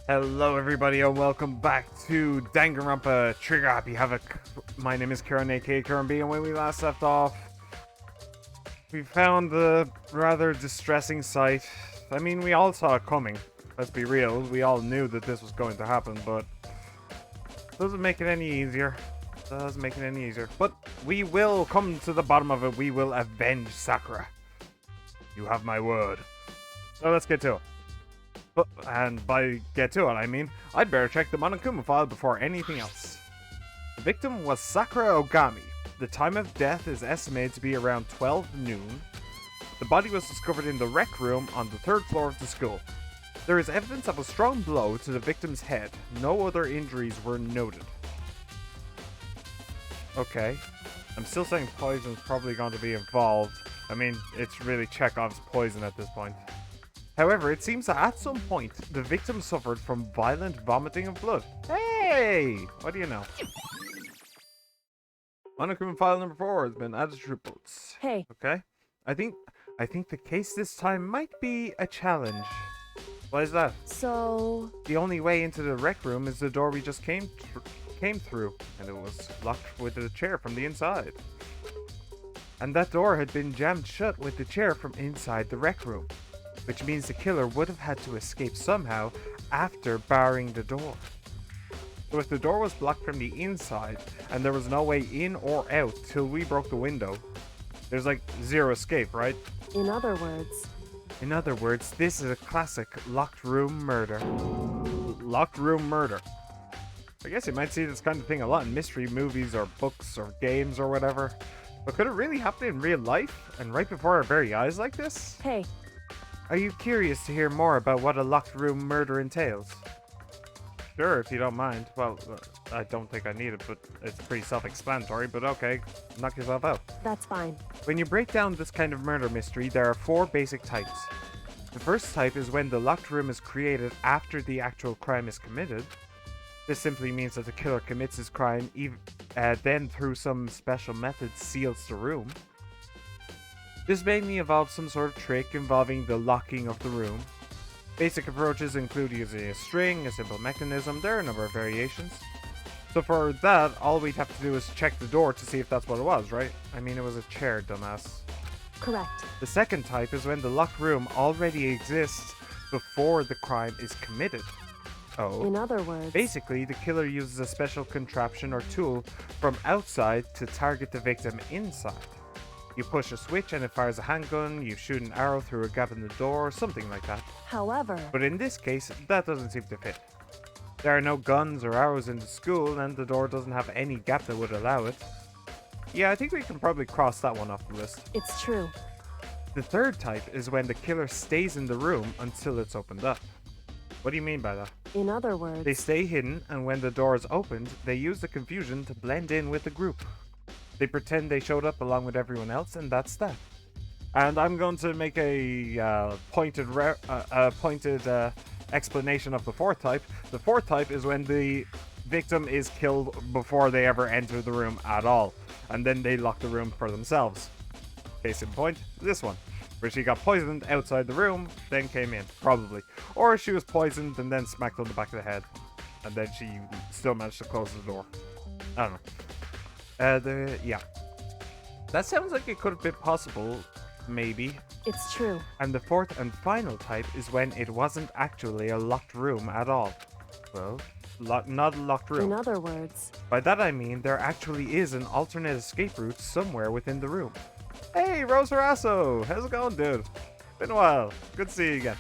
Hello everybody and welcome back to Danganronpa Trigger Happy Havoc. My name is Kieran, aka AciaranB, and when we last left off, we found the rather distressing sight. I mean, we all saw it coming. Let's be real, we all knew that this was going to happen, but doesn't make it any easier. Doesn't make it any easier. But we will come to the bottom of it. We will avenge Sakura. You have my word. So let's get to it. And by get to it, I mean, I'd better check the Monokuma file before anything else. The victim was Sakura Ogami. The time of death is estimated to be around 12 noon. The body was discovered in the rec room on the 3rd floor of the school. There is evidence of a strong blow to the victim's head. No other injuries were noted. Okay. I'm still saying poison's probably going to be involved. I mean, it's really Chekhov's poison at this point. However, it seems that at some point, the victim suffered from violent vomiting of blood. Hey! What do you know? Monokuma file number 4 has been added to reports. Hey. Okay. I think the case this time might be a challenge. Why is that? So... The only way into the rec room is the door we just came through, and it was locked with a chair from the inside. And that door had been jammed shut with the chair from inside the rec room, which means the killer would have had to escape somehow after barring the door. So if the door was blocked from the inside and there was no way in or out till we broke the window, there's like zero escape, right? In other words... In other words, this is a classic locked room murder. Locked room murder. I guess you might see this kind of thing a lot in mystery movies or books or games or whatever. But could it really happen in real life and right before our very eyes like this? Hey. Are you curious to hear more about what a locked room murder entails? Sure, if you don't mind. Well, I don't think I need it, but it's pretty self-explanatory, but okay, knock yourself out. That's fine. When you break down this kind of murder mystery, there are 4 basic types. The first type is when the locked room is created after the actual crime is committed. This simply means that the killer commits his crime, then through some special method seals the room. This mainly involves some sort of trick involving the locking of the room. Basic approaches include using a string, a simple mechanism. There are a number of variations. So for that, all we'd have to do is check the door to see if that's what it was, right? I mean, it was a chair, dumbass. Correct. The second type is when the locked room already exists before the crime is committed. Oh. In other words... Basically, the killer uses a special contraption or tool from outside to target the victim inside. You push a switch and it fires a handgun, you shoot an arrow through a gap in the door, something like that. However... But in this case, that doesn't seem to fit. There are no guns or arrows in the school, and the door doesn't have any gap that would allow it. Yeah, I think we can probably cross that one off the list. It's true. The third type is when the killer stays in the room until it's opened up. What do you mean by that? In other words... They stay hidden, and when the door is opened, they use the confusion to blend in with the group. They pretend they showed up along with everyone else, and that's that. And I'm going to make a pointed explanation of the fourth type. The fourth type is when the victim is killed before they ever enter the room at all, and then they lock the room for themselves. Case in point, this one, where she got poisoned outside the room, then came in, probably. Or she was poisoned and then smacked on the back of the head, and then she still managed to close the door. I don't know. Yeah. That sounds like it could have been possible, maybe. It's true. And the fourth and final type is when it wasn't actually a locked room at all. Well, not a locked room. In other words... By that I mean there actually is an alternate escape route somewhere within the room. Hey, Rose Horasso! How's it going, dude? Been a while. Good to see you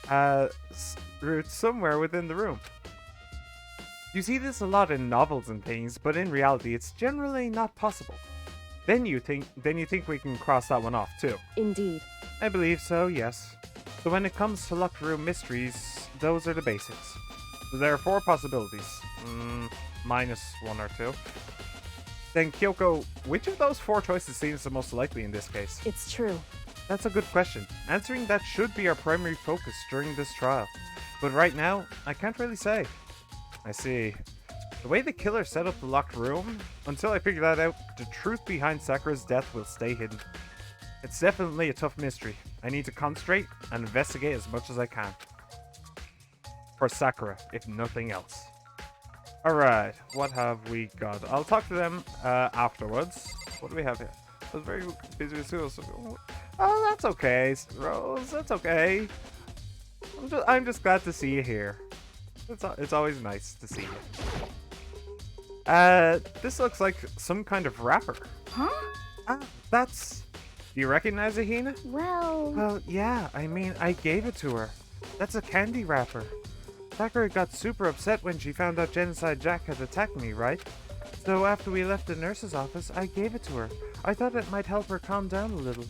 again. Route somewhere within the room. You see this a lot in novels and things, but in reality it's generally not possible. Then you think we can cross that one off too. Indeed. I believe so, yes. So when it comes to locked room mysteries, those are the basics. So there are 4 possibilities. Minus 1 or 2. Then Kyoko, which of those 4 choices seems the most likely in this case? It's true. That's a good question. Answering that should be our primary focus during this trial. But right now, I can't really say. I see. The way the killer set up the locked room, until I figure that out, the truth behind Sakura's death will stay hidden. It's definitely a tough mystery. I need to concentrate and investigate as much as I can. for Sakura, if nothing else. Alright, what have we got? I'll talk to them afterwards. What do we have here? I was very busy with school. So... Oh, that's okay, Rose. That's okay. I'm just glad to see you here. It's always nice to see you. This looks like some kind of wrapper. Huh? That's... Do you recognize it, Hina? Well, yeah. I mean, I gave it to her. That's a candy wrapper. Sakura got super upset when she found out Genocide Jack had attacked me, right? So after we left the nurse's office, I gave it to her. I thought it might help her calm down a little.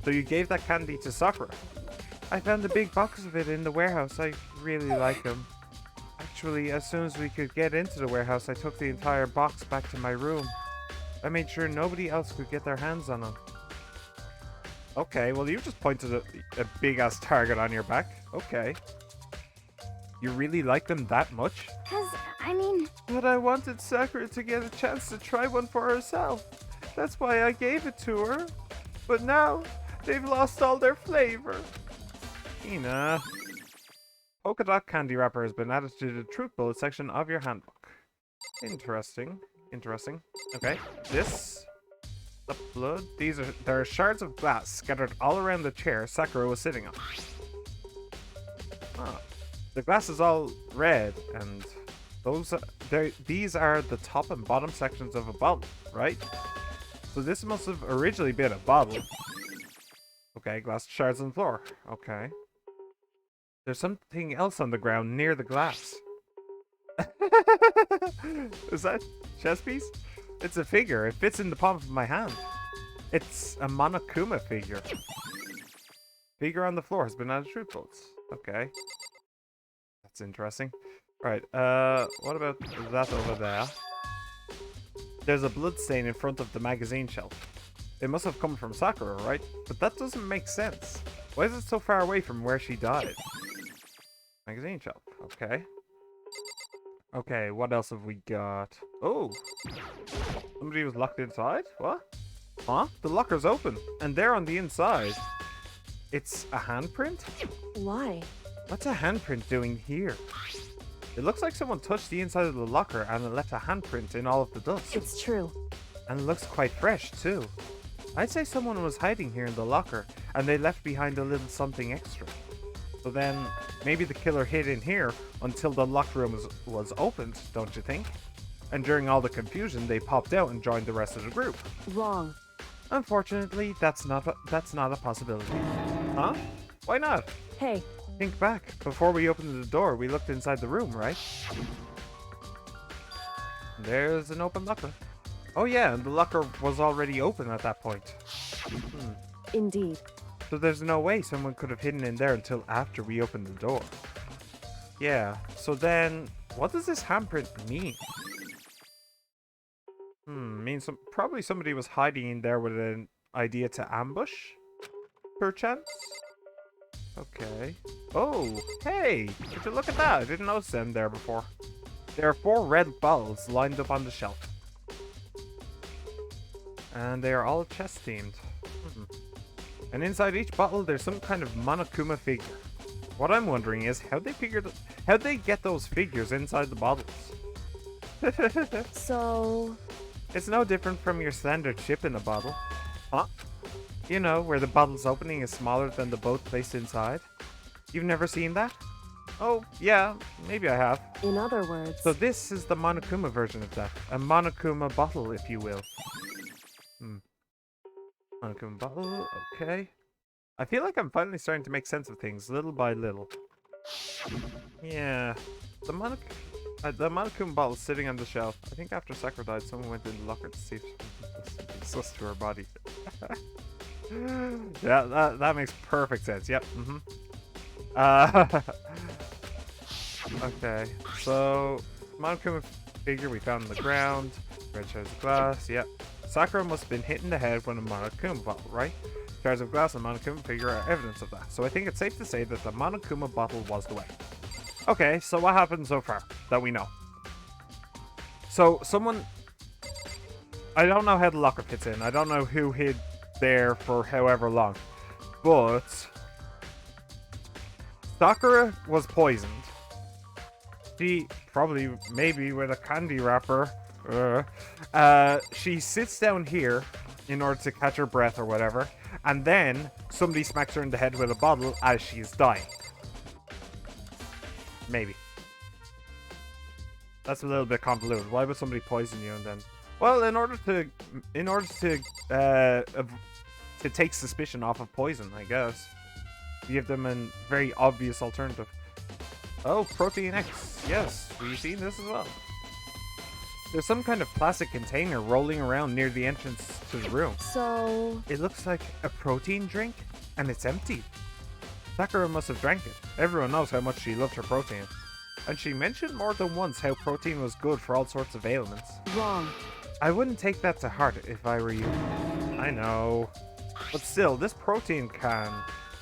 So you gave that candy to Sakura? I found a big box of it in the warehouse. I really like them. Actually, as soon as we could get into the warehouse, I took the entire box back to my room. I made sure nobody else could get their hands on them. Okay, well you just pointed a big-ass target on your back. Okay. You really like them that much? I mean... But I wanted Sakura to get a chance to try one for herself. That's why I gave it to her. But now, they've lost all their flavor. Hina. Polka dot candy wrapper has been added to the truth bullet section of your handbook. Interesting. Interesting. Okay. This... The blood? There are shards of glass scattered all around the chair Sakura was sitting on. Oh. The glass is all red, and these are the top and bottom sections of a bottle, right? So this must have originally been a bottle. Okay, glass shards on the floor. Okay. There's something else on the ground near the glass. Is that chess piece? It's a figure. It fits in the palm of my hand. It's a Monokuma figure. Figure on the floor has been added truth bullets. Okay. That's interesting. Alright, what about that over there? There's a blood stain in front of the magazine shelf. It must have come from Sakura, right? But that doesn't make sense. Why is it so far away from where she died? Magazine shelf. Okay. Okay, what else have we got? Oh! Somebody was locked inside? What? Huh? The locker's open, and they're on the inside. It's a handprint? Why? What's a handprint doing here? It looks like someone touched the inside of the locker and it left a handprint in all of the dust. It's true. And it looks quite fresh, too. I'd say someone was hiding here in the locker, and they left behind a little something extra. So then, maybe the killer hid in here until the locker room was opened, don't you think? And during all the confusion, they popped out and joined the rest of the group. Wrong. Unfortunately, that's not a possibility. Huh? Why not? Hey. Think back. Before we opened the door, we looked inside the room, right? There's an open locker. Oh yeah, and the locker was already open at that point. Indeed. So there's no way someone could have hidden in there until after we opened the door. Yeah, so then, what does this handprint mean? Means probably somebody was hiding in there with an idea to ambush? Perchance? Okay. Oh, hey! Would you look at that? I didn't notice them there before. There are 4 red bottles lined up on the shelf. And they are all chess themed. And inside each bottle there's some kind of Monokuma figure. What I'm wondering is how'd they get those figures inside the bottles? So... It's no different from your standard chip in a bottle. Huh? You know, where the bottle's opening is smaller than the boat placed inside. You've never seen that? Oh, yeah, maybe I have. In other words... So this is the Monokuma version of that. A Monokuma bottle, if you will. Monokuma bottle, okay. I feel like I'm finally starting to make sense of things, little by little. Yeah. The Monokuma bottle is sitting on the shelf. I think after Sakura died, someone went in the locker to see if something was sus to her body. Yeah, that makes perfect sense. Yep. Okay. So, Monokuma figure we found on the ground. Red shards of glass. Yep. Sakura must have been hit in the head with a Monokuma bottle, right? Shards of glass and Monokuma figure are evidence of that. So I think it's safe to say that the Monokuma bottle was the way. Okay, so what happened so far that we know? So someone... I don't know how the locker fits in. I don't know who hid there for however long. But... Sakura was poisoned. She probably, maybe with a candy wrapper. She sits down here in order to catch her breath or whatever, and then somebody smacks her in the head with a bottle as she's dying. Maybe. That's a little bit convoluted. Why would somebody poison you and then? Well, in order to take suspicion off of poison, I guess. Give them a very obvious alternative. Oh, Protein X. Yes, we've seen this as well. There's some kind of plastic container rolling around near the entrance to the room. So... It looks like a protein drink, and it's empty. Sakura must have drank it. Everyone knows how much she loved her protein. And she mentioned more than once how protein was good for all sorts of ailments. Wrong. I wouldn't take that to heart if I were you. I know. But still, this protein can...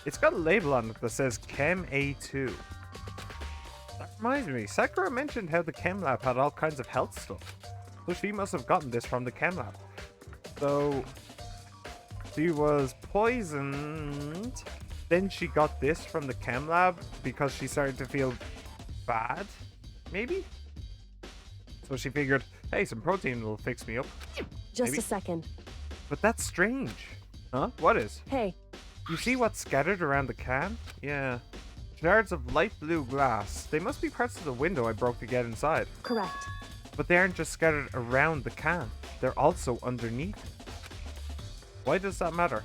It's got a label on it that says Chem A2. That reminds me, Sakura mentioned how the Chem Lab had all kinds of health stuff. So she must have gotten this from the Chem Lab. So... She was poisoned. Then she got this from the Chem Lab because she started to feel bad? Maybe? So she figured, hey, some protein will fix me up. Just Maybe. a second. But that's strange. Huh? What is? Hey. You see what's scattered around the can? Yeah. Shards of light blue glass. They must be parts of the window I broke to get inside. Correct. But they aren't just scattered around the can. They're also underneath it. Why does that matter?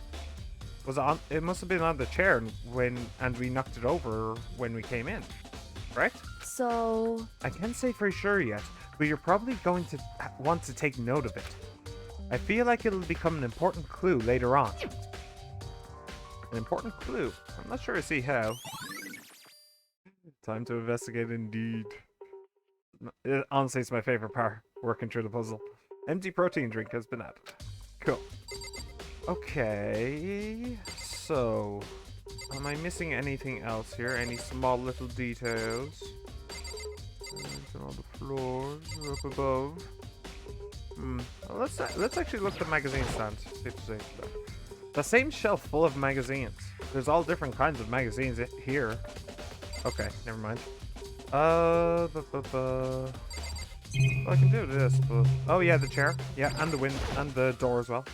Was it on? It must have been on the chair and we knocked it over when we came in. Right? So... I can't say for sure yet, but you're probably going to want to take note of it. I feel like it'll become an important clue later on. An important clue. I'm not sure I see how. Time to investigate indeed. Honestly, it's my favorite part, working through the puzzle. Empty protein drink has been added. Cool. Okay, so... Am I missing anything else here? Any small little details? On all the floors, up above. Well, let's actually look at the magazine stand. See if there's anything there. The same shelf full of magazines. There's all different kinds of magazines here. Okay, never mind. Well, I can do this, but... Oh yeah, the chair. Yeah, and the wind, and the door as well.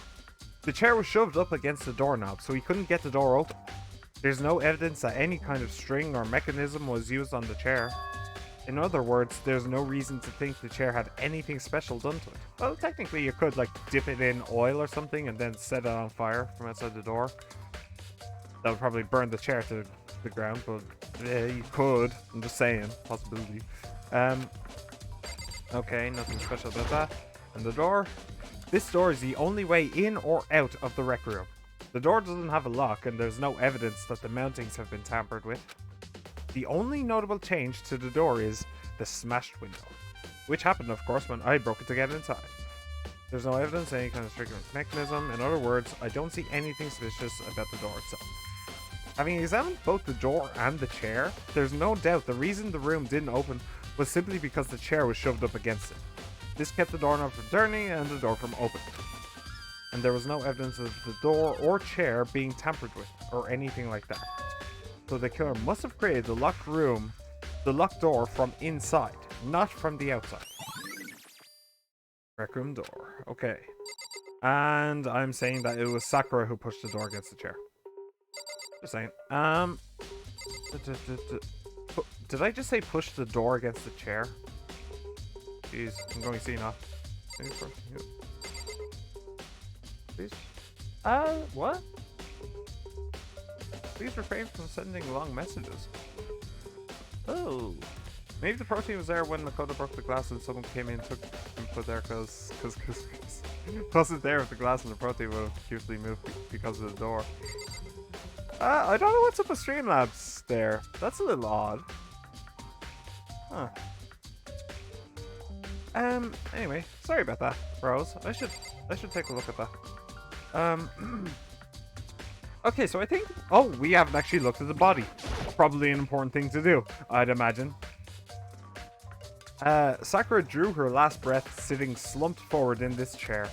The chair was shoved up against the doorknob, so he couldn't get the door open. There's no evidence that any kind of string or mechanism was used on the chair. In other words, there's no reason to think the chair had anything special done to it. Well, technically you could, like, dip it in oil or something and then set it on fire from outside the door. That would probably burn the chair to the ground, but you could. I'm just saying, possibility. Okay, nothing special about that. And the door? This door is the only way in or out of the rec room. The door doesn't have a lock, and there's no evidence that the mountings have been tampered with. The only notable change to the door is the smashed window, which happened, of course, when I broke it to get inside. There's no evidence of any kind of triggering mechanism. In other words, I don't see anything suspicious about the door itself. Having examined both the door and the chair, there's no doubt the reason the room didn't open was simply because the chair was shoved up against it. This kept the doorknob from turning and the door from opening. And there was no evidence of the door or chair being tampered with, or anything like that. So the killer must have created the locked room, the locked door from inside, not from the outside. Rec room door, okay. And I'm saying that it was Sakura who pushed the door against the chair. Just saying. Did I just say push the door against the chair? Jeez, I'm going to see now. Please? What? Please refrain from sending long messages. Oh. Maybe the protein was there when Makoto broke the glass and someone came in and took and put there because wasn't there if the glass and the protein would have hugely moved because of the door. I don't know what's up with Streamlabs there. That's a little odd. Huh. Anyway, sorry about that, bros. I should take a look at that. Okay, so I think... Oh, we haven't actually looked at the body. Probably an important thing to do, I'd imagine. Sakura drew her last breath sitting slumped forward in this chair.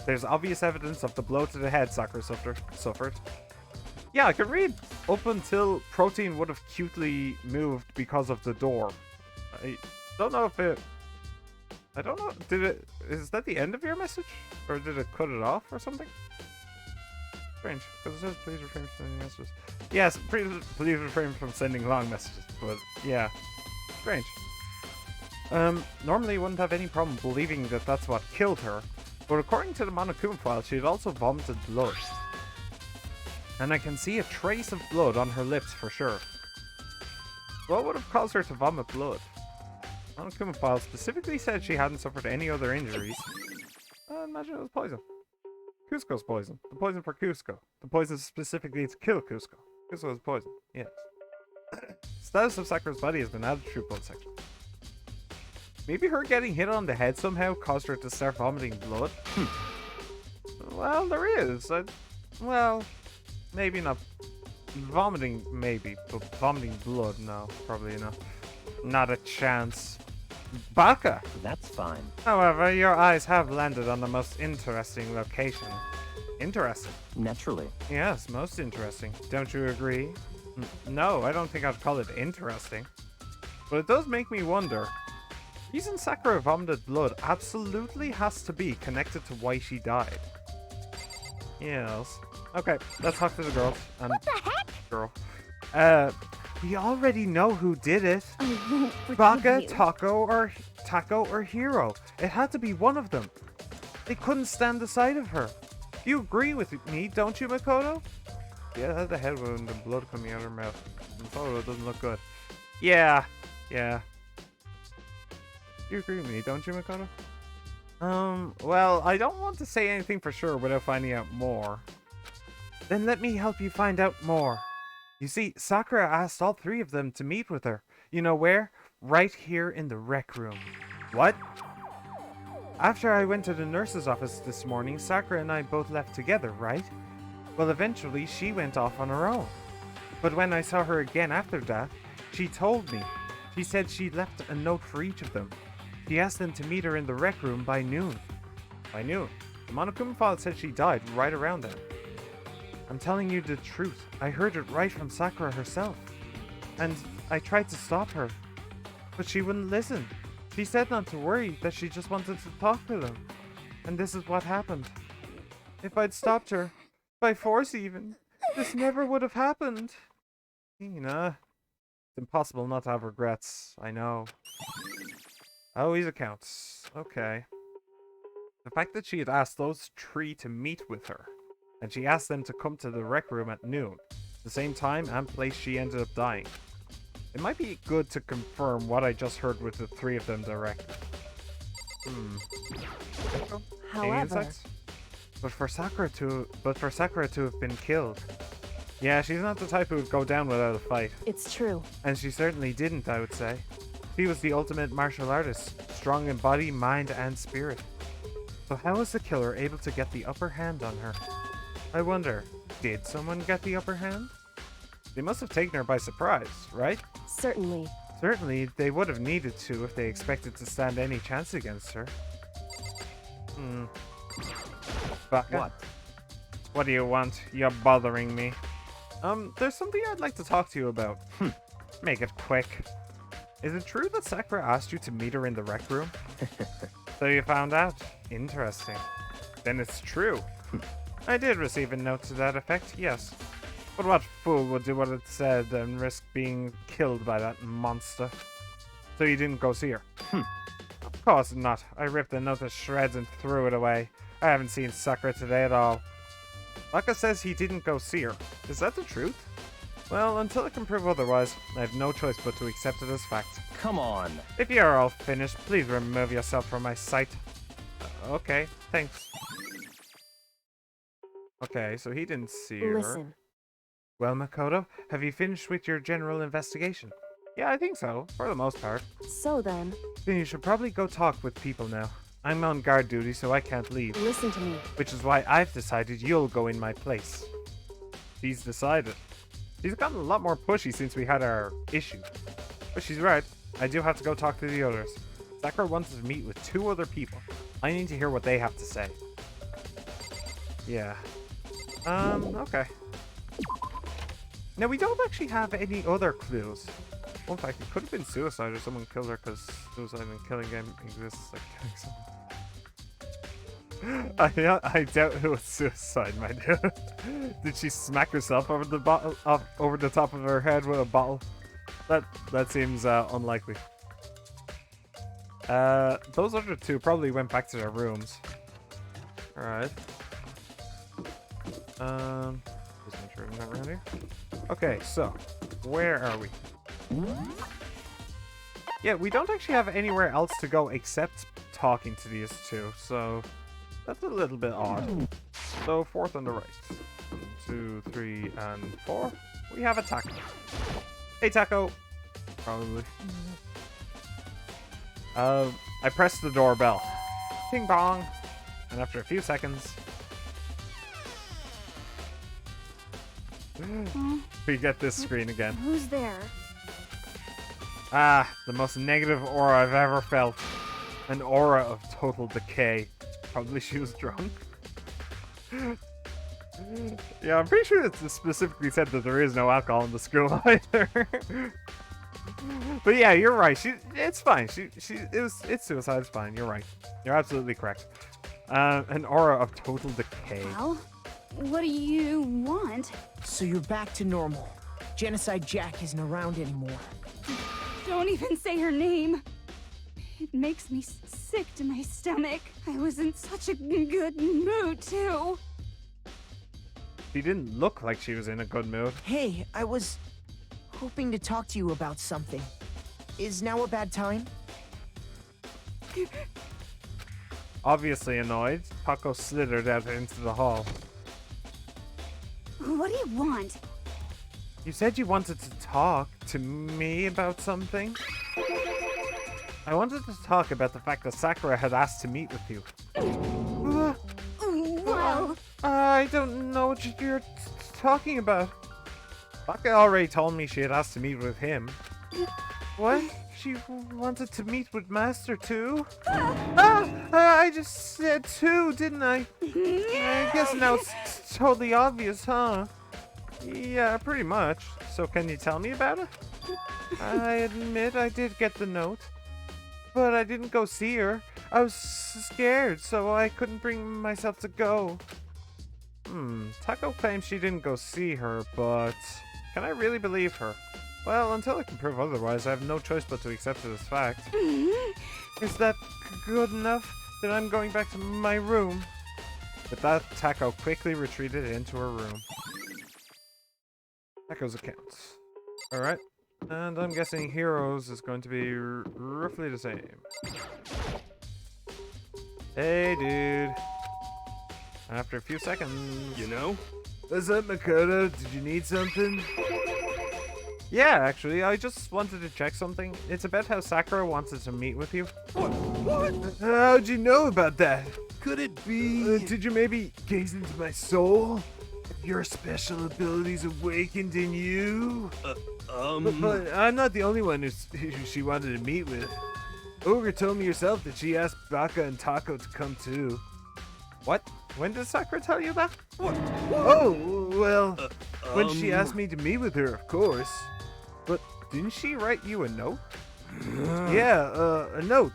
There's obvious evidence of the blow to the head Sakura suffered. Yeah, I can read up until protein would have cutely moved because of the door. Don't know if it... I don't know. Did it... Is that the end of your message? Or did it cut it off or something? Strange. Because it says please refrain from sending messages. Yes, please refrain from sending long messages. But, yeah. Strange. Normally you wouldn't have any problem believing that that's what killed her. But according to the Monokuma file, she had also vomited blood. And I can see a trace of blood on her lips for sure. What would have caused her to vomit blood? Monokuma file specifically said she hadn't suffered any other injuries. I imagine it was poison. Cusco's poison. The poison for Cusco. The poison specifically to kill Cusco. Cusco is poison. Yes. Status of Sakura's body has been added to blood section. Maybe her getting hit on the head somehow caused her to start vomiting blood? Well, there is. Well, maybe not. Vomiting, maybe. But vomiting blood, no. Probably not. Not a chance. Baka! That's fine. However, your eyes have landed on the most interesting location. Interesting. Naturally. Yes, most interesting. Don't you agree? No, I don't think I'd call it interesting. But it does make me wonder. The reason Sakura vomited blood absolutely has to be connected to why she died. Yes. Okay, let's talk to the girls. What the heck? Girl. We already know who did it. I won't forgive Baka, you. Taco, or Hiro. It had to be one of them. They couldn't stand the sight of her. You agree with me, don't you, Makoto? Yeah, that's the head wound and blood coming out of her mouth. The photo doesn't look good. Yeah. You agree with me, don't you, Makoto? Well, I don't want to say anything for sure without finding out more. Then let me help you find out more. You see, Sakura asked all three of them to meet with her. You know where? Right here in the rec room. What? After I went to the nurse's office this morning, Sakura and I both left together, right? Well, eventually she went off on her own. But when I saw her again after that, she told me. She said she left a note for each of them. She asked them to meet her in the rec room by noon. By noon? The Monokuma file said she died right around then. I'm telling you the truth. I heard it right from Sakura herself. And I tried to stop her. But she wouldn't listen. She said not to worry, that she just wanted to talk to them. And this is what happened. If I'd stopped her, by force even, this never would have happened. It's impossible not to have regrets, I know. Always accounts. Okay. The fact that she had asked those three to meet with her, and she asked them to come to the rec room at noon, the same time and place she ended up dying. It might be good to confirm what I just heard with the three of them directly. Any However, insights? But for Sakura to have been killed. Yeah, she's not the type who would go down without a fight. it's true. And she certainly didn't, I would say. She was the ultimate martial artist, strong in body, mind, and spirit. So how was the killer able to get the upper hand on her? I wonder, did someone get the upper hand? They must have taken her by surprise, right? Certainly. Certainly, they would have needed to if they expected to stand any chance against her. Baka? What? What do you want? You're bothering me. There's something I'd like to talk to you about. Make it quick. Is it true that Sakura asked you to meet her in the rec room? So you found out? Interesting. Then it's true. I did receive a note to that effect, yes. But what fool would do what it said and risk being killed by that monster? So you didn't go see her? Of course not. I ripped the note to shreds and threw it away. I haven't seen Sakura today at all. Baka says he didn't go see her. Is that the truth? Well, until I can prove otherwise, I have no choice but to accept it as fact. Come on. If you are all finished, please remove yourself from my sight. Okay, thanks. Okay, so he didn't see her. Listen. Well, Makoto, have you finished with your general investigation? Yeah, I think so, for the most part. So then, Then you should probably go talk with people now. I'm on guard duty, so I can't leave. listen to me. Which is why I've decided you'll go in my place. She's decided. She's gotten a lot more pushy since we had our issue. But she's right. I do have to go talk to the others. Sakura wants to meet with 2 other people. I need to hear what they have to say. Yeah. Okay. Now, we don't actually have any other clues. In fact, it could have been suicide or someone killed her because suicide and killing game exists like killing someone. I doubt it was suicide, my dude. Did she smack herself over the bottle, over the top of her head with a bottle? That seems unlikely. Those other two probably went back to their rooms. All right. Just make sure I'm not around here. Okay, so where are we? Yeah, we don't actually have anywhere else to go except talking to these two, so that's a little bit odd. So fourth on the right. 1, 2, 3, and 4. We have a taco. Hey, taco. Probably. I pressed the doorbell. Ping bong. And after a few seconds, we get this screen again. Who's there? Ah, the most negative aura I've ever felt. An aura of total decay. Probably she was drunk. Yeah, I'm pretty sure it specifically said that there is no alcohol in the school either. But yeah, you're right. It's fine. It's suicide. It's fine. You're right. You're absolutely correct. An aura of total decay. Well, what do you want? So you're back to normal. Genocide Jack isn't around anymore. Don't even say her name. It makes me sick to my stomach. I was in such a good mood, too. She didn't look like she was in a good mood. Hey, I was hoping to talk to you about something. Is now a bad time? Obviously annoyed, Paco slithered out into the hall. What do you want? You said you wanted to talk to me about something? I wanted to talk about the fact that Sakura had asked to meet with you. Well, I don't know what you're talking about. Baka already told me she had asked to meet with him. What? She wanted to meet with Master too? I just said two, didn't I? I guess now it's totally obvious, huh? Yeah, pretty much. So can you tell me about it? I admit I did get the note, but I didn't go see her. I was scared, so I couldn't bring myself to go. Taco claims she didn't go see her, but can I really believe her? Well, until I can prove otherwise, I have no choice but to accept it as fact. Is that good enough? Then I'm going back to my room. With that, Taco quickly retreated into her room. Taco's account. Alright. And I'm guessing Heroes is going to be roughly the same. Hey, dude. After a few seconds... You know? What's up, Makoto? Did you need something? Yeah, actually, I just wanted to check something. It's about how Sakura wanted to meet with you. What? How'd you know about that? Could it be? Did you maybe gaze into my soul? Your special abilities awakened in you? But I'm not the only one who she wanted to meet with. Ogre told me yourself that she asked Baka and Taco to come too. What? When did Sakura tell you that? What? Oh, well, when she asked me to meet with her, of course. But didn't she write you a note? Yeah, a note.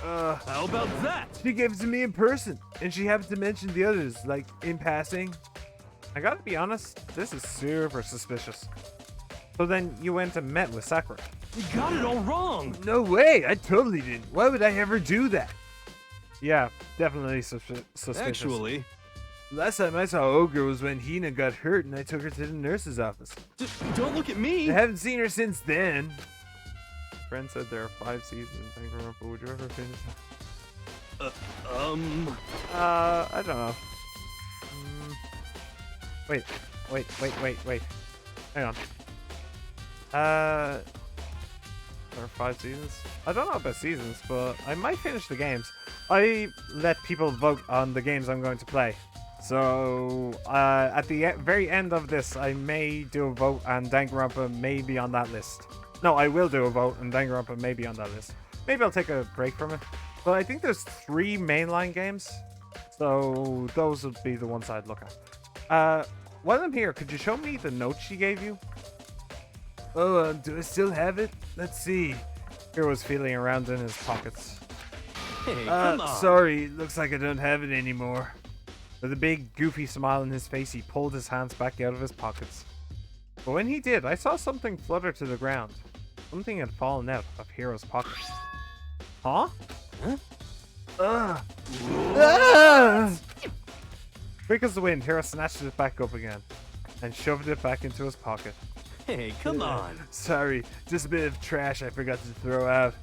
How about that? She gave it to me in person, and she happened to mention the others, like, in passing. I gotta be honest, this is super suspicious. So then you went and met with Sakura. You got it all wrong. No way, I totally didn't. Why would I ever do that? Yeah, definitely suspicious. Actually, Last time I saw Ogre was when Hina got hurt and I took her to the nurse's office. don't look at me. I haven't seen her since then. Friend said there are 5 seasons in Danganronpa. Would you ever finish that? I don't know. Wait. Hang on. There are 5 seasons? I don't know about seasons, but I might finish the games. I let people vote on the games I'm going to play. So, at the very end of this, I may do a vote and Danganronpa may be on that list. No, I will do a vote and Danganronpa may be on that list. Maybe I'll take a break from it. But I think there's 3 mainline games. So, those would be the ones I'd look at. While I'm here, could you show me the note she gave you? Oh, do I still have it? Let's see. Hero's feeling around in his pockets. Hey, come on. Sorry, looks like I don't have it anymore. With a big, goofy smile on his face, he pulled his hands back out of his pockets. But when he did, I saw something flutter to the ground. Something had fallen out of Hero's pocket. Huh? Quick as the wind, Hero snatched it back up again and shoved it back into his pocket. Hey, come on. Sorry, just a bit of trash I forgot to throw out.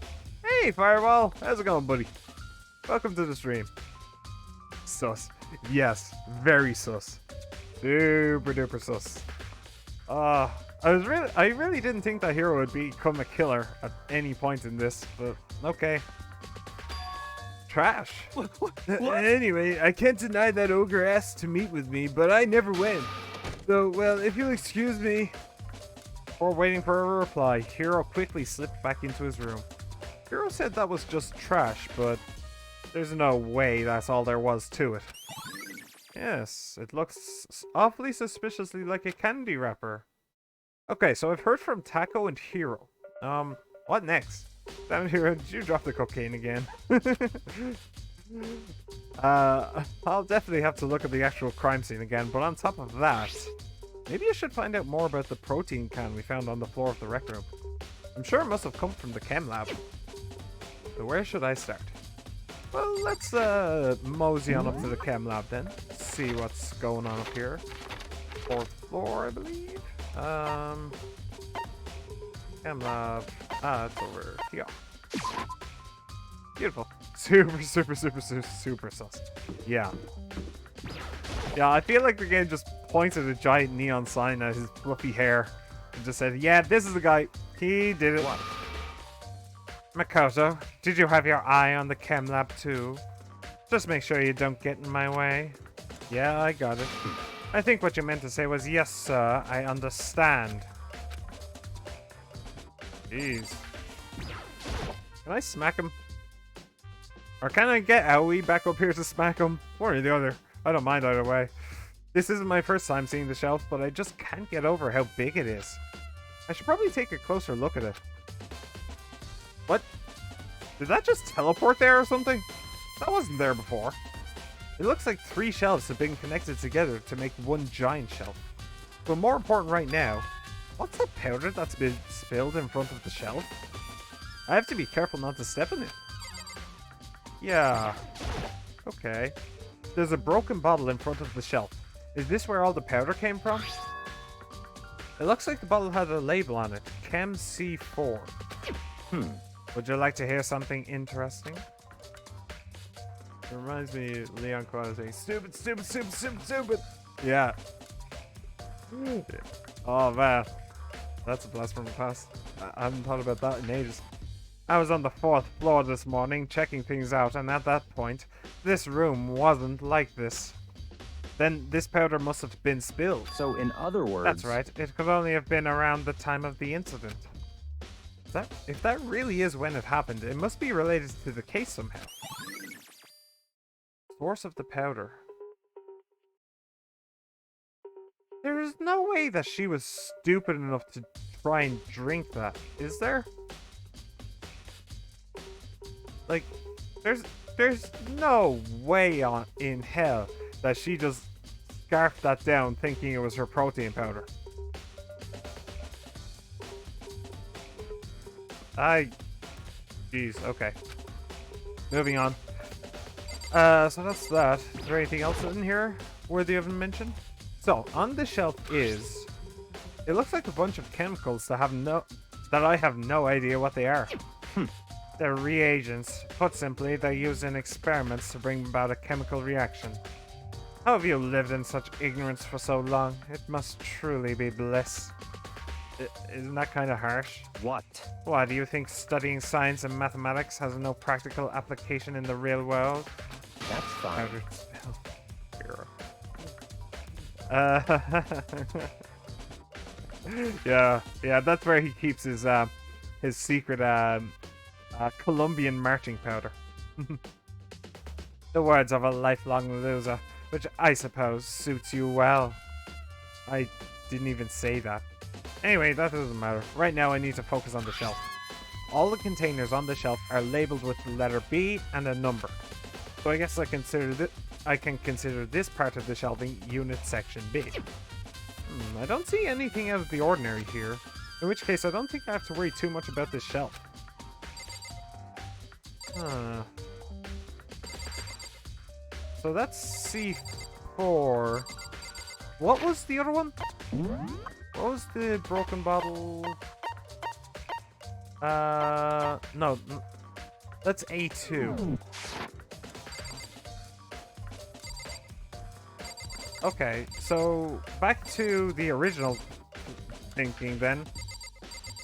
Hey, Fireball! How's it going, buddy? Welcome to the stream. Sus. Yes, very sus. Super duper sus. I really didn't think that Hero would become a killer at any point in this, but okay. Trash. What? Anyway, I can't deny that Ogre asked to meet with me, but I never went. So, well, if you'll excuse me. Before waiting for a reply, Hero quickly slipped back into his room. Hero said that was just trash, but there's no way that's all there was to it. Yes, it looks awfully suspiciously like a candy wrapper. Okay, so I've heard from Taco and Hero. What next? Damn it, Hero, did you drop the cocaine again? I'll definitely have to look at the actual crime scene again, but on top of that, maybe I should find out more about the protein can we found on the floor of the rec room. I'm sure it must have come from the chem lab. So where should I start? Well, let's mosey on up to the chem lab then. See what's going on up here. 4th floor, I believe. Chem lab. It's over here. Beautiful. Super sus. Yeah. Yeah, I feel like the game just pointed a giant neon sign at his fluffy hair and just said, yeah, this is the guy. He did it. What? Makoto, did you have your eye on the chem lab too? Just make sure you don't get in my way. Yeah, I got it. I think what you meant to say was, yes, sir, I understand. Jeez. Can I smack him? Or can I get Aoi back up here to smack him? One or the other. I don't mind either way. This isn't my first time seeing the shelf, but I just can't get over how big it is. I should probably take a closer look at it. What? Did that just teleport there or something? That wasn't there before. It looks like 3 shelves have been connected together to make one giant shelf. But more important right now, what's that powder that's been spilled in front of the shelf? I have to be careful not to step in it. Yeah. Okay. There's a broken bottle in front of the shelf. Is this where all the powder came from? It looks like the bottle had a label on it. Chem C4. Would you like to hear something interesting? It reminds me of Leon Kwan saying, stupid. Yeah. Oh man. That's a blast from the past. I haven't thought about that in ages. I was on the 4th floor this morning checking things out, and at that point, this room wasn't like this. Then this powder must have been spilled. So in other words... That's right. It could only have been around the time of the incident. If that really is when it happened, it must be related to the case somehow. Source of the powder. There is no way that she was stupid enough to try and drink that, is there? Like, there's no way in hell that she just scarfed that down thinking it was her protein powder. Jeez, okay. Moving on. So that's that. Is there anything else in here worthy of mention? So, on the shelf is... It looks like a bunch of chemicals that I have no idea what they are. They're reagents. Put simply, they're used in experiments to bring about a chemical reaction. How have you lived in such ignorance for so long? It must truly be bliss. Isn't that kind of harsh? What? Why, do you think studying science and mathematics has no practical application in the real world? That's fine. Powdered spell. Hero. Yeah, that's where he keeps his secret Colombian marching powder. The words of a lifelong loser, which I suppose suits you well. I didn't even say that. Anyway, that doesn't matter. Right now I need to focus on the shelf. All the containers on the shelf are labeled with the letter B and a number. So I guess I can consider this part of the shelving unit section B. I don't see anything out of the ordinary here. In which case, I don't think I have to worry too much about this shelf. So that's C4. What was the other one? What was the broken bottle? No. That's A2. Okay, so back to the original thinking then.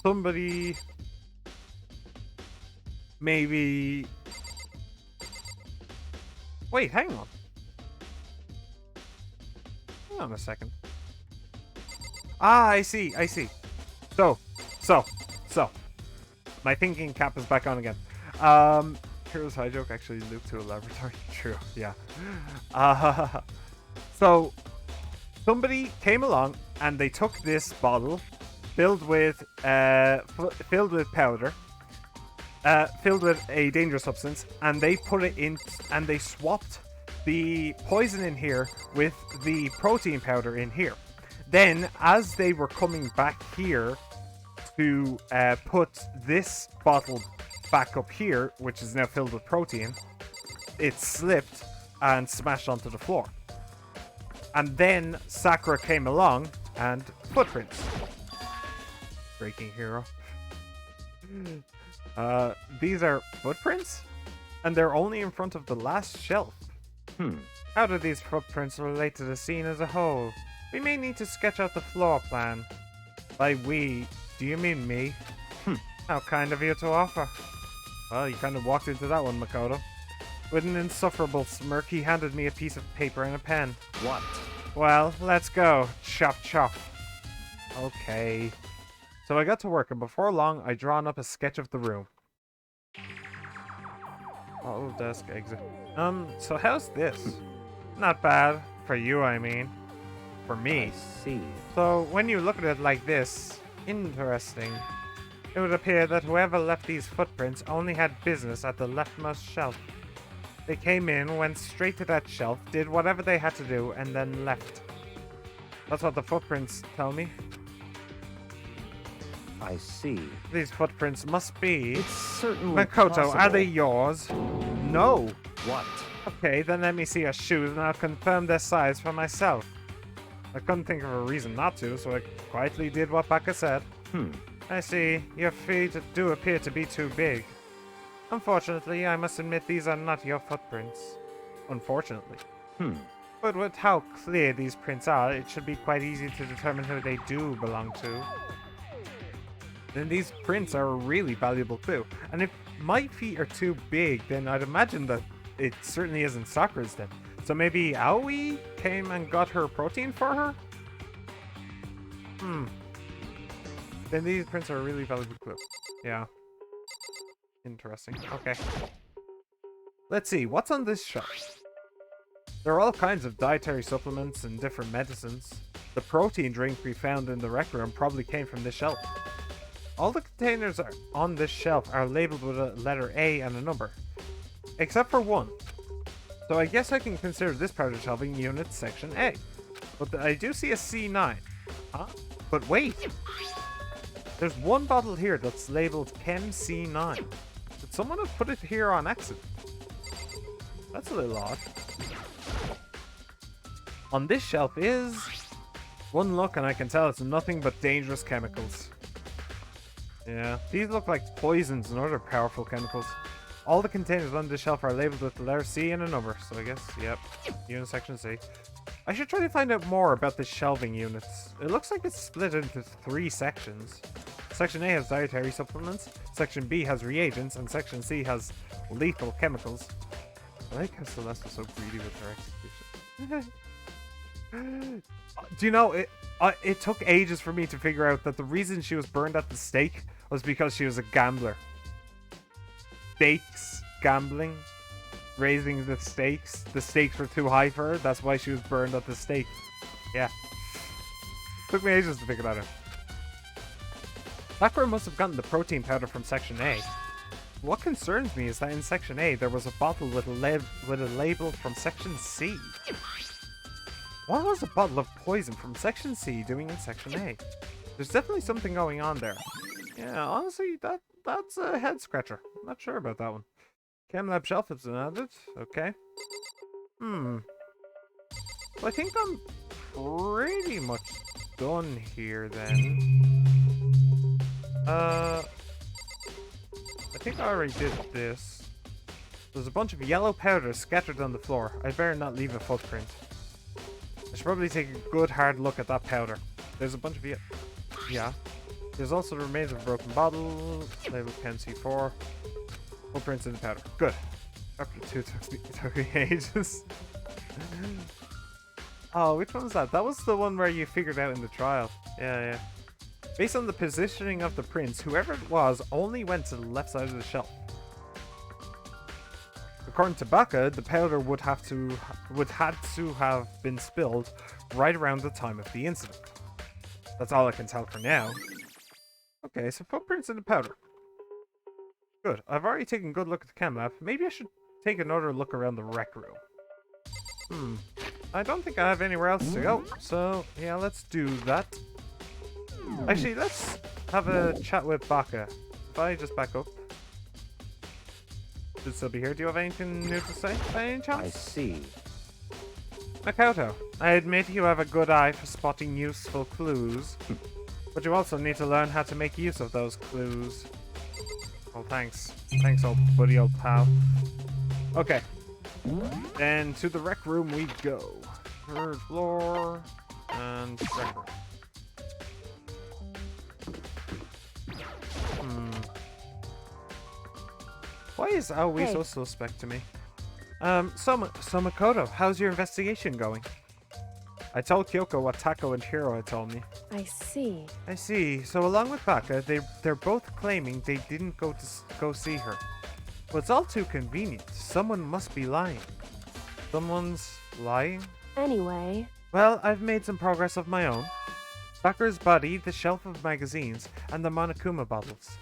Somebody maybe... Wait, hang on. Hang on a second. Ah, I see. So. My thinking cap is back on again. Hero's high joke actually looped to a laboratory. True, yeah. So, somebody came along and they took this bottle filled with powder, filled with a dangerous substance, and they put it in, and they swapped the poison in here with the protein powder in here. Then, as they were coming back here to put this bottle back up here, which is now filled with protein, it slipped and smashed onto the floor. And then Sakura came along and footprints. Breaking hero. These are footprints? And they're only in front of the last shelf. How do these footprints relate to the scene as a whole? We may need to sketch out the floor plan. By we, do you mean me? How kind of you to offer. Well, you kind of walked into that one, Makoto. With an insufferable smirk, he handed me a piece of paper and a pen. What? Well, let's go. Chop chop. Okay. So I got to work, and before long, I drawn up a sketch of the room. Oh, desk exit. So how's this? Not bad. For you, I mean. For me. I see. So, when you look at it like this, interesting. It would appear that whoever left these footprints only had business at the leftmost shelf. They came in, went straight to that shelf, did whatever they had to do, and then left. That's what the footprints tell me. I see. These footprints must be... It's certainly Makoto, possible. are they yours? No. What? Okay, then let me see your shoes and I'll confirm their size for myself. I couldn't think of a reason not to, so I quietly did what Baka said. I see. Your feet do appear to be too big. Unfortunately, I must admit these are not your footprints. Unfortunately. But with how clear these prints are, it should be quite easy to determine who they do belong to. Then these prints are a really valuable clue. And if my feet are too big, then I'd imagine that it certainly isn't Sakura's then. So maybe Aoi came and got her protein for her? Then these prints are a really valuable clue. Yeah. Interesting. Okay. Let's see, what's on this shelf? There are all kinds of dietary supplements and different medicines. The protein drink we found in the rec room probably came from this shelf. All the containers on this shelf are labeled with a letter A and a number. Except for one. So I guess I can consider this part of the shelving unit section A. But I do see a C9. Huh? But wait! There's one bottle here that's labeled Chem C9. Did someone have put it here on accident? That's a little odd. On this shelf is... One look and I can tell it's nothing but dangerous chemicals. Yeah, these look like poisons and other powerful chemicals. All the containers on this shelf are labeled with the letter C and a number, so I guess, yep, unit section C. I should try to find out more about the shelving units. It looks like it's split into 3 sections. Section A has dietary supplements, Section B has reagents, and Section C has lethal chemicals. I like how Celeste was so greedy with her execution. Do you know, it took ages for me to figure out that the reason she was burned at the stake was because she was a gambler. Stakes, gambling, raising the stakes. The stakes were too high for her. That's why she was burned at the stake. Yeah. Took me ages to figure that out. Sakura must have gotten the protein powder from Section A. What concerns me is that in Section A, there was a bottle with a label from Section C. What was a bottle of poison from Section C doing in Section A? There's definitely something going on there. Yeah, honestly, that's a head scratcher. I'm not sure about that one. Chem lab shelf has been added. Okay. Well, I think I'm pretty much done here then. I think I already did this. There's a bunch of yellow powder scattered on the floor. I better not leave a footprint. I should probably take a good hard look at that powder. There's a bunch of yeah. There's also the remains of a broken bottle, labeled Chem C4. Footprints in the powder. Good. Chapter 2 took me ages. Oh, which one was that? That was the one where you figured out in the trial. Yeah. Based on the positioning of the prints, whoever it was only went to the left side of the shelf. According to Baka, the powder would had to have been spilled right around the time of the incident. That's all I can tell for now. Okay, so footprints in the powder. Good. I've already taken a good look at the chem lab. Maybe I should take another look around the rec room. I don't think I have anywhere else to go. So, yeah, let's do that. Actually, let's have a chat with Baka. If I just back up. Should still be here. Do you have anything new to say by any chance? I see. Makoto, I admit you have a good eye for spotting useful clues. But you also need to learn how to make use of those clues. Well, thanks. Thanks, old buddy, old pal. Okay. Then to the rec room we go. Third floor. And rec room. Why is Aoi so suspect to me? So Makoto, how's your investigation going? I told Kyoko what Tako and Hiro had told me. I see. I see. So along with Baka, they're both claiming they didn't go see her. Well, it's all too convenient. Someone must be lying. Someone's lying? Anyway. Well, I've made some progress of my own. Sakura's body, the shelf of magazines, and the Monokuma bottles.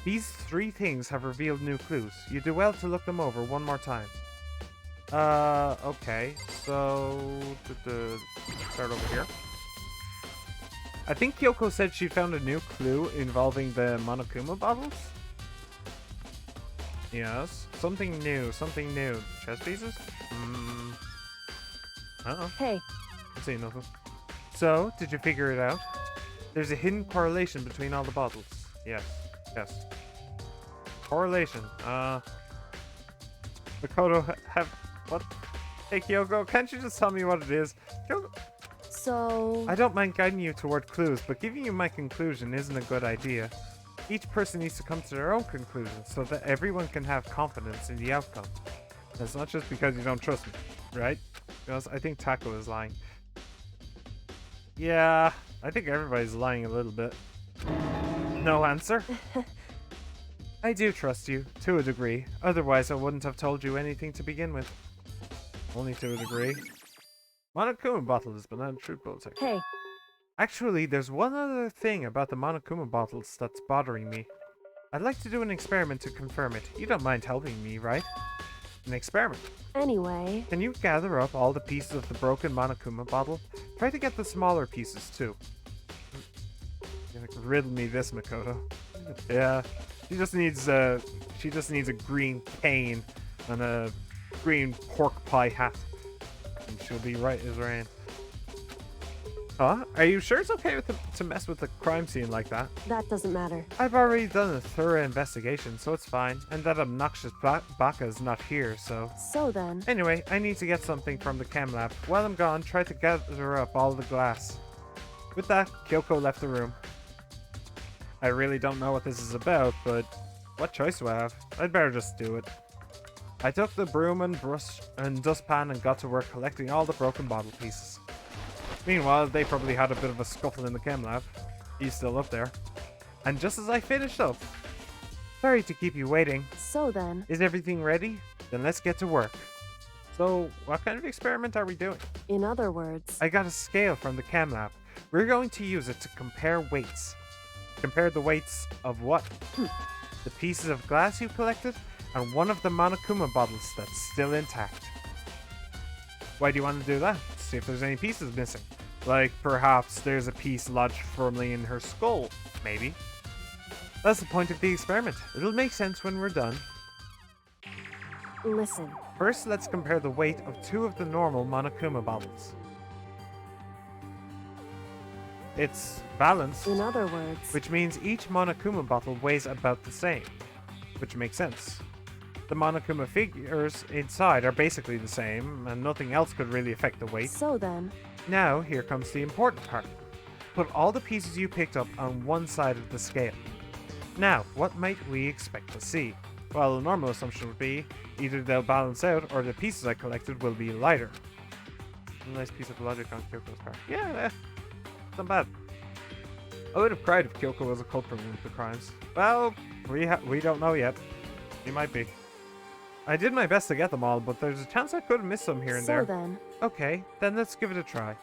These three things have revealed new clues. You do well to look them over one more time. Okay. So, start over here. I think Kyoko said she found a new clue involving the Monokuma bottles? Yes. Something new. Chess pieces? Uh-oh. Hey. I see nothing. So, did you figure it out? There's a hidden correlation between all the bottles. Yes. Correlation. Makoto, what? Hey, Kyoko, can't you just tell me what it is? Kyoko, so... I don't mind guiding you toward clues, but giving you my conclusion isn't a good idea. Each person needs to come to their own conclusion so that everyone can have confidence in the outcome. That's not just because you don't trust me, right? Because I think Tako is lying. Yeah, I think everybody's lying a little bit. No answer? I do trust you, to a degree. Otherwise, I wouldn't have told you anything to begin with. Only to a degree. Monokuma bottles, banana truth bowl tech. Hey. Actually, there's one other thing about the Monokuma bottles that's bothering me. I'd like to do an experiment to confirm it. You don't mind helping me, right? An experiment. Anyway. Can you gather up all the pieces of the broken Monokuma bottle? Try to get the smaller pieces, too. You're gonna riddle me this, Makoto. Yeah. She just needs a green cane and a green pork pie hat. And she'll be right as rain. Huh? Are you sure it's okay to mess with the crime scene like that? That doesn't matter. I've already done a thorough investigation, so it's fine. And that obnoxious Baka's not here, so... So then... Anyway, I need to get something from the chem lab. While I'm gone, try to gather up all the glass. With that, Kyoko left the room. I really don't know what this is about, but what choice do I have? I'd better just do it. I took the broom and brush and dustpan and got to work collecting all the broken bottle pieces. Meanwhile, they probably had a bit of a scuffle in the chem lab. He's still up there. And just as I finished up... Sorry to keep you waiting. So then... Is everything ready? Then let's get to work. So, what kind of experiment are we doing? In other words... I got a scale from the chem lab. We're going to use it to compare weights. Compare the weights of what? The pieces of glass you collected and one of the Monokuma bottles that's still intact. Why do you want to do that? See if there's any pieces missing. Like, perhaps there's a piece lodged firmly in her skull. Maybe. That's the point of the experiment. It'll make sense when we're done. Listen. First, let's compare the weight of 2 of the normal Monokuma bottles. It's balanced, In other words, which means each Monokuma bottle weighs about the same, which makes sense. The Monokuma figures inside are basically the same, and nothing else could really affect the weight. so then, Now, here comes the important part. Put all the pieces you picked up on one side of the scale. Now, what might we expect to see? Well, the normal assumption would be either they'll balance out or the pieces I collected will be lighter. A nice piece of logic on Kyoko's part. Yeah, not bad. I would have cried if Kyoko was a culprit of the crimes. Well, we don't know yet. He might be. I did my best to get them all, but there's a chance I could have missed some here and so there. then, Okay, then let's give it a try.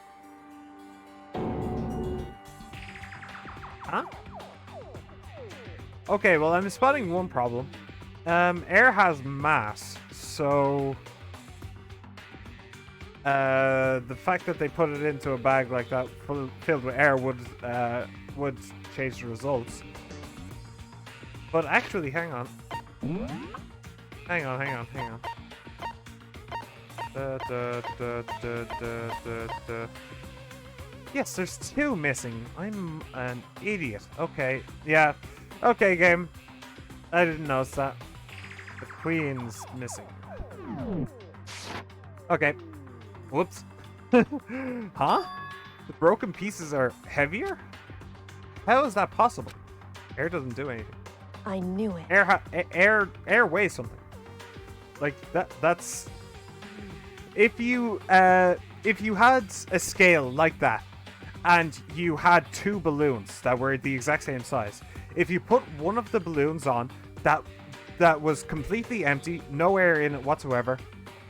Huh? Okay, well, I'm spotting one problem. Air has mass, so the fact that they put it into a bag like that filled with air would change the results. But actually, hang on. Hang on. Yes, there's 2 missing. I'm an idiot. Okay, yeah. Okay, game. I didn't notice that. The queen's missing. Okay. Whoops. Huh? The broken pieces are heavier? How is that possible? Air doesn't do anything. I knew it. Air weighs something. Like that's if you had a scale like that and you had 2 balloons that were the exact same size, if you put one of the balloons on that was completely empty, no air in it whatsoever,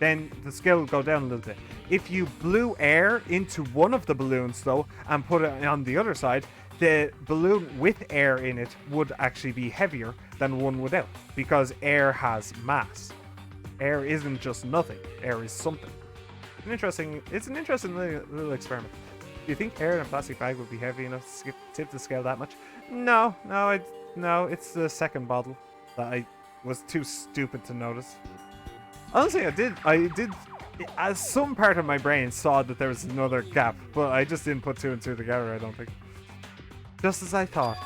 then the scale would go down a little bit. If you blew air into one of the balloons though and put it on the other side, the balloon with air in it would actually be heavier than one without, because air has mass. Air isn't just nothing. Air is something. It's an interesting little experiment. Do you think air in a plastic bag would be heavy enough to tip the scale that much? No, it's the second bottle that I was too stupid to notice. Honestly, I did, as some part of my brain saw that there was another gap, but I just didn't put 2 and 2 together, I don't think. Just as I thought.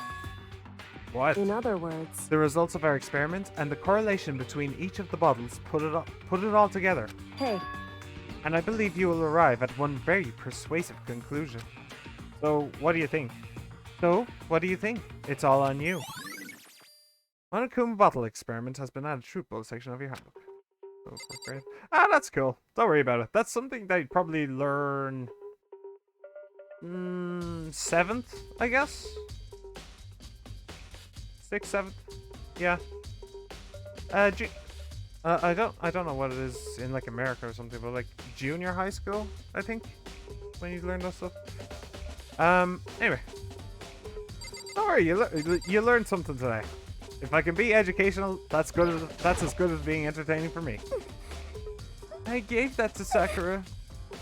What? In other words, The results of our experiment and the correlation between each of the bottles put it all together. hey, And I believe you will arrive at one very persuasive conclusion. So, what do you think? It's all on you. Monokuma bottle experiment has been added to the bullet section of your handbook. So, great. That's cool. Don't worry about it. That's something that you'd probably learn 7th, I guess. 6th, 7th. Yeah. I don't know what it is in like America or something, but like junior high school, I think, when you learn that stuff. Anyway. Don't worry, you learned something today. If I can be educational, that's as good as being entertaining for me. I gave that to Sakura.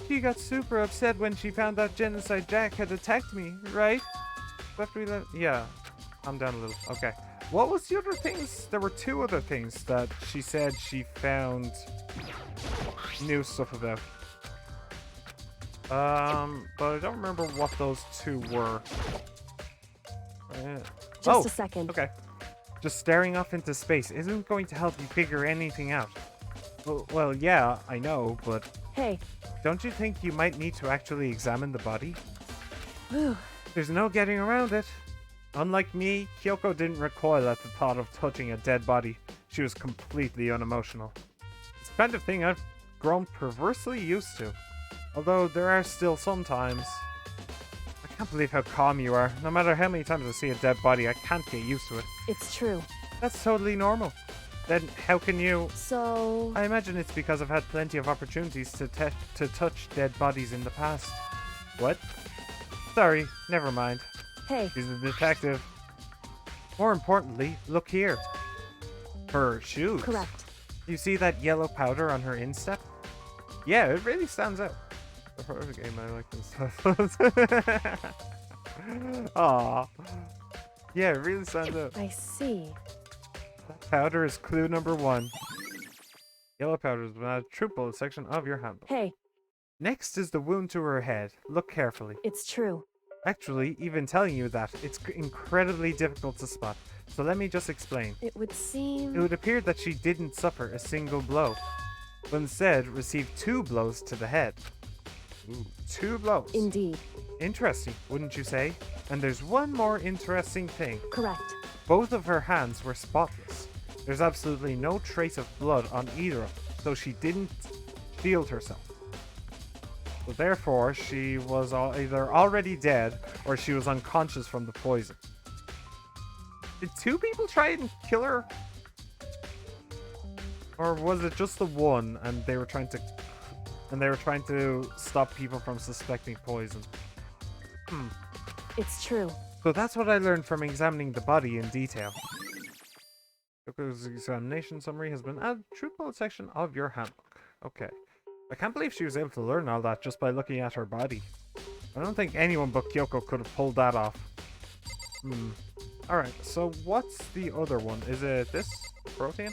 She got super upset when she found out Genocide Jack had attacked me, right? After we left, yeah. Calm down a little. Okay. What was the other things? There were 2 other things that she said she found new stuff about. But I don't remember what those 2 were. just a second. Okay. Just staring off into space isn't going to help you figure anything out. Well, yeah, I know, but Hey, don't you think you might need to actually examine the body? whew, There's no getting around it. Unlike me, Kyoko didn't recoil at the thought of touching a dead body. She was completely unemotional. It's the kind of thing I've grown perversely used to. Although there are still some times. I can't believe how calm you are. No matter how many times I see a dead body, I can't get used to it. it's true. That's totally normal. Then how can you... So, I imagine it's because I've had plenty of opportunities to touch dead bodies in the past. What? Sorry, never mind. hey, He's a detective. More importantly, look here. Her shoes. Correct. You see that yellow powder on her instep? Yeah, it really stands out. The horror game I like this stuff. Aw. Yeah, it really stands out. I see. That powder is clue number 1. Yellow powder is a true bullet section of your handbook. Hey, Next is the wound to her head. Look carefully. it's true. Actually, even telling you that, it's incredibly difficult to spot. So let me just explain. It would seem... It would appear that she didn't suffer a single blow, but instead received 2 blows to the head. Ooh, 2 blows. Indeed. Interesting, wouldn't you say? And there's one more interesting thing. Correct. Both of her hands were spotless. There's absolutely no trace of blood on either of them, so she didn't shield herself. So therefore, she was either already dead or she was unconscious from the poison. Did 2 people try and kill her? Or was it just the one and they were trying to stop people from suspecting poison? It's true. So that's what I learned from examining the body in detail. Yoko's examination summary has been added to the bullet section of your handbook. Okay. I can't believe she was able to learn all that just by looking at her body. I don't think anyone but Kyoko could have pulled that off. Alright, so what's the other one? Is it this? Protein?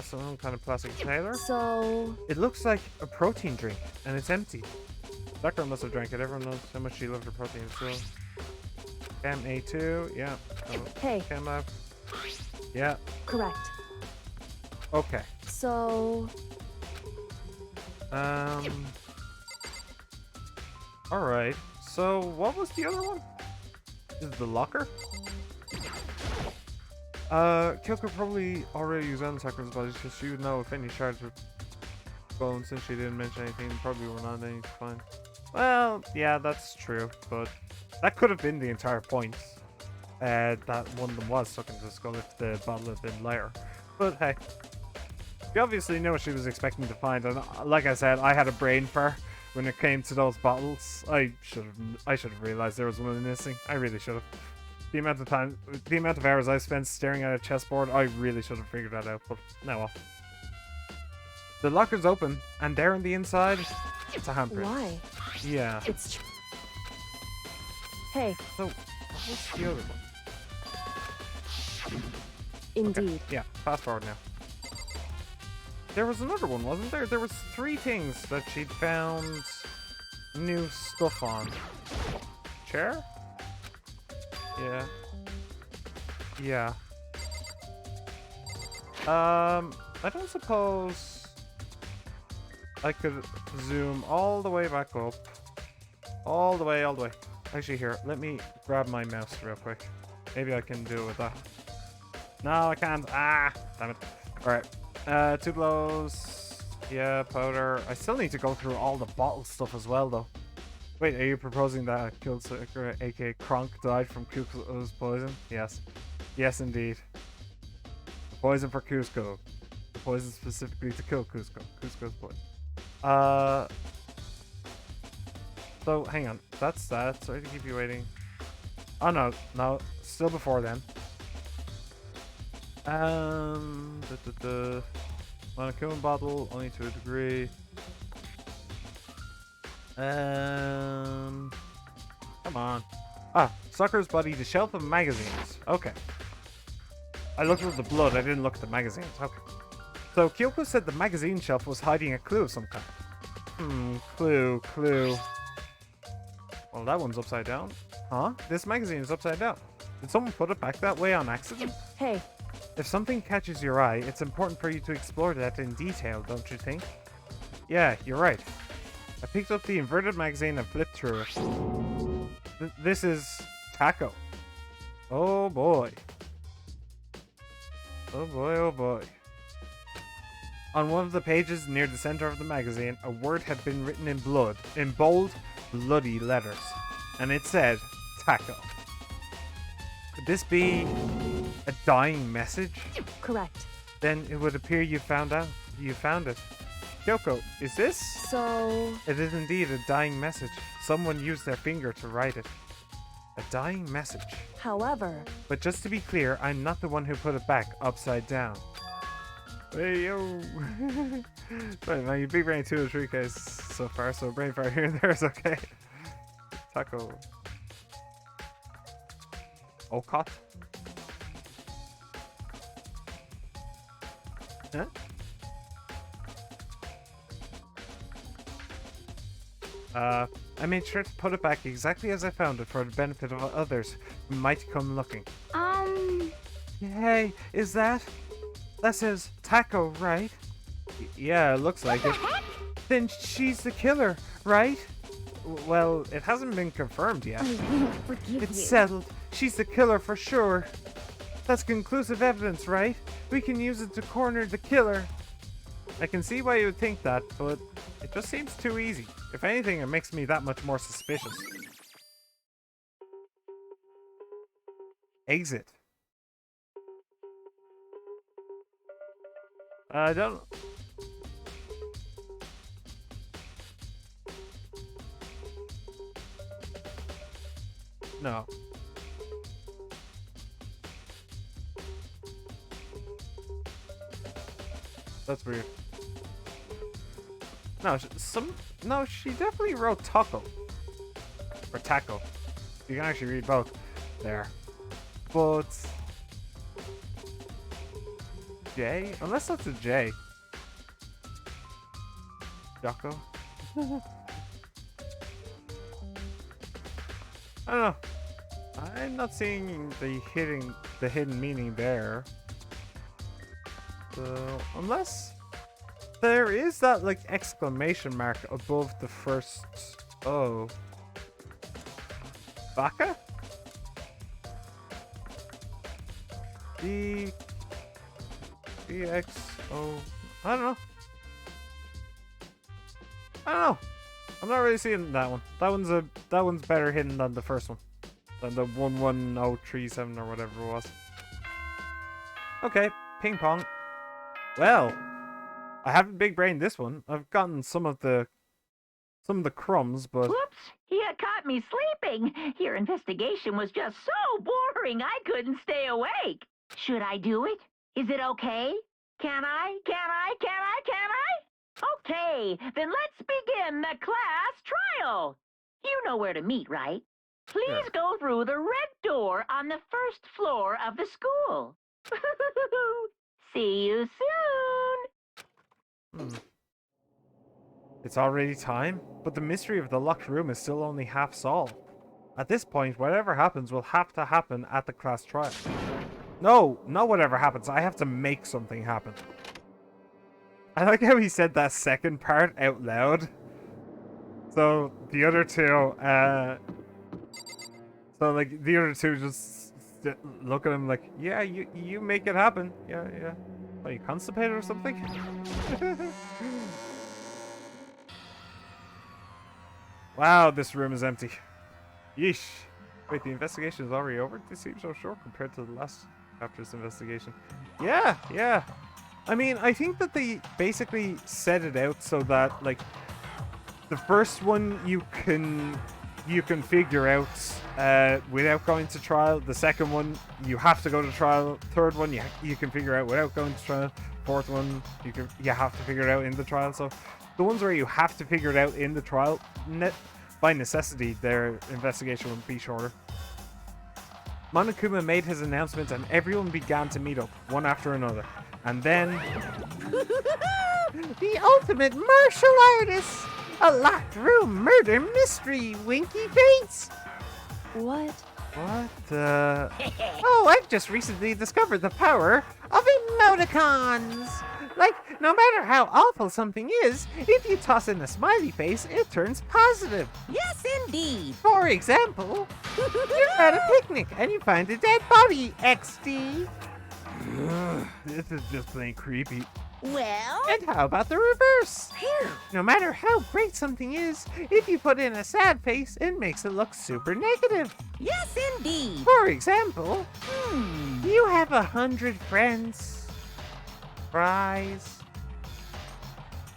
Some kind of plastic container? So... It looks like a protein drink, and it's empty. Sakura must have drank it. Everyone knows how much she loved her protein. So, Chem A2, yeah. Hey. Chem Lab. Yeah. Correct. Okay. So... Alright. So, what was the other one? Is it the locker? Kyoko probably already examined Sakura's body, so she would know if any shards were bone. Since she didn't mention anything, probably were not any to find. Well, yeah, that's true, but that could have been the entire point. That one of them was stuck into the skull if the bottle had been lighter. But hey, she obviously knew what she was expecting to find, and like I said, I had a brain fart when it came to those bottles. I should have realized there was one missing. I really should have. The amount of hours I spent staring at a chessboard, I really should have figured that out, but no well. The locker's open, and there on the inside, it's a handprint. Why? Yeah. It's true. Hey, So, what's the other one? indeed. Yeah, fast forward now. There was another one, wasn't there? There was 3 things that she'd found new stuff on. Chair? Yeah. Yeah. I don't suppose I could zoom all the way back up. All the way. Actually, here, let me grab my mouse real quick. Maybe I can do it with that. No, I can't. Ah, damn it. Alright. 2 blows. Yeah, powder. I still need to go through all the bottle stuff as well, though. Wait, are you proposing that Sakura, aka Kronk, died from Cusco's poison? Yes. Yes, indeed. The poison for Cusco. The poison specifically to kill Cusco. Cusco's poison. So, hang on. That's that. Sorry to keep you waiting. Oh, no. Still before then. Monokuma bottle, only to a degree. Come on. Ah, Sakura's body, the shelf of magazines. Okay. I looked at the blood, I didn't look at the magazines. Okay. So Kyoko said the magazine shelf was hiding a clue of some kind. Clue. Well, that one's upside down. Huh? This magazine is upside down. Did someone put it back that way on accident? Hey, If something catches your eye, it's important for you to explore that in detail, don't you think? Yeah, you're right. I picked up the inverted magazine and flipped through it. This is Taco. Oh boy. Oh boy. On one of the pages near the center of the magazine, a word had been written in bold, bloody letters. And it said, Taco. Could this be a dying message? correct. Then it would appear you found it. Kyoko, is this? So... It is indeed a dying message. Someone used their finger to write it. A dying message. However, But just to be clear, I'm not the one who put it back upside down. Hey, yo! Sorry, man, you big brain 2 or 3 guys so far, so brain fire here and there is okay. Taco. Okot? Huh? I made sure to put it back exactly as I found it for the benefit of others who might come looking. Hey, is that? That says Taco, right? Yeah, it looks like it. Then she's the killer, right? Well, it hasn't been confirmed yet. I won't forgive It's you. settled. She's the killer for sure. That's conclusive evidence, right? We can use it to corner the killer. I can see why you would think that, but it just seems too easy. If anything, it makes me that much more suspicious. Exit. I don't... No. That's weird. No, no, she definitely wrote taco. Or taco. You can actually read both there. But J? Unless that's a J. Jocko? I don't know. I'm not seeing the hidden meaning there. So, unless there is that like exclamation mark above the first O. Baka? D X O. I don't know. I don't know. I'm not really seeing that one. That one's better hidden than the first one. Than the 11037 or whatever it was. Okay, ping pong. Well, I haven't big brained this one. I've gotten some of the crumbs, but Whoops! You caught me sleeping. Your investigation was just so boring I couldn't stay awake. Should I do it? Is it okay? Can I? Okay, then let's begin the class trial. You know where to meet, right? Please Sure. go through the red door on the first floor of the school. See you soon. It's already time, but the mystery of the locked room is still only half solved. At this point, whatever happens will have to happen at the class trial. No, not whatever happens. I have to make something happen. I like how he said that second part out loud. So the other two, just look at him like, yeah, you make it happen. Yeah. Are you constipated or something? Wow, this room is empty. Yeesh. Wait, the investigation is already over? This seems so short compared to the last chapter's investigation. Yeah. I mean, I think that they basically set it out so that, like, the first one you can figure out without going to trial. The second one, you have to go to trial. Third one, you can figure out without going to trial. Fourth one, you have to figure it out in the trial. So the ones where you have to figure it out in the trial, by necessity, their investigation will be shorter. Monokuma made his announcement and everyone began to meet up, one after another. And then... the ultimate martial artist! A locked room murder mystery, Winky Face! what? What the... Oh, I've just recently discovered the power of emoticons! Like, no matter how awful something is, if you toss in a smiley face, it turns positive. Yes, indeed. For example, you're at a picnic and you find a dead body, XD. This is just plain creepy. Well, And how about the reverse? No matter how great something is, if you put in a sad face, it makes it look super negative. yes, indeed. For example, you have 100 friends. Fries.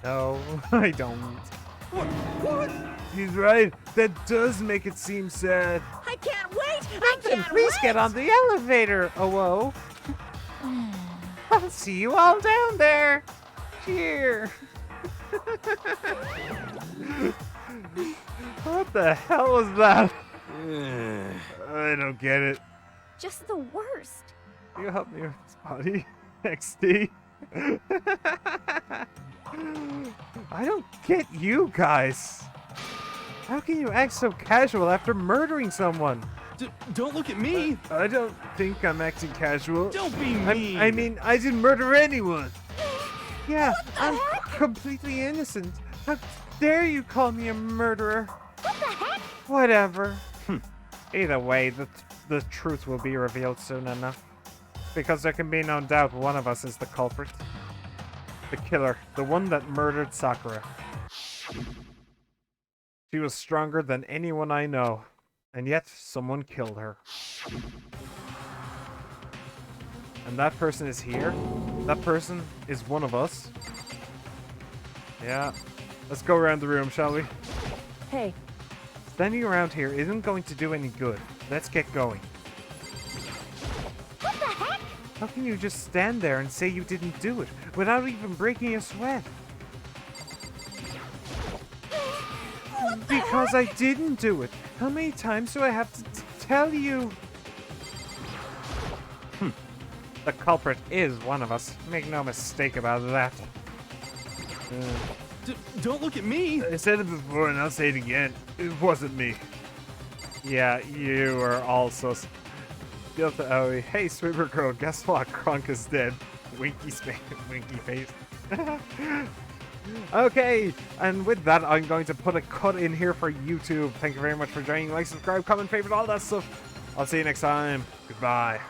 No, I don't. What? He's right. That does make it seem sad. I can't wait Then please get on the elevator, oh whoa. I'll see you all down there. Cheer. What the hell was that? I don't get it. Just the worst. Can you help me with this body? XD. I don't get you guys. How can you act so casual after murdering someone? Don't look at me. I don't think I'm acting casual. Don't be mean. I mean, I didn't murder anyone. Yeah, I'm completely innocent. How dare you call me a murderer? What the heck? Whatever. Either way, the truth will be revealed soon enough. Because there can be no doubt one of us is the culprit. The killer. The one that murdered Sakura. She was stronger than anyone I know. And yet, someone killed her. And that person is here? That person is one of us? Yeah. Let's go around the room, shall we? Hey, Standing around here isn't going to do any good. Let's get going. What the heck? How can you just stand there and say you didn't do it without even breaking a sweat? Because I didn't do it. How many times do I have to tell you? The culprit is one of us. Make no mistake about that. Don't look at me. I said it before and I'll say it again. It wasn't me. Yeah, you are also... Oh, hey, swimmer girl, guess what? Kronk is dead. Winky face. Okay, and with that, I'm going to put a cut in here for YouTube. Thank you very much for joining. Like, subscribe, comment, favorite, all that stuff. I'll see you next time. Goodbye.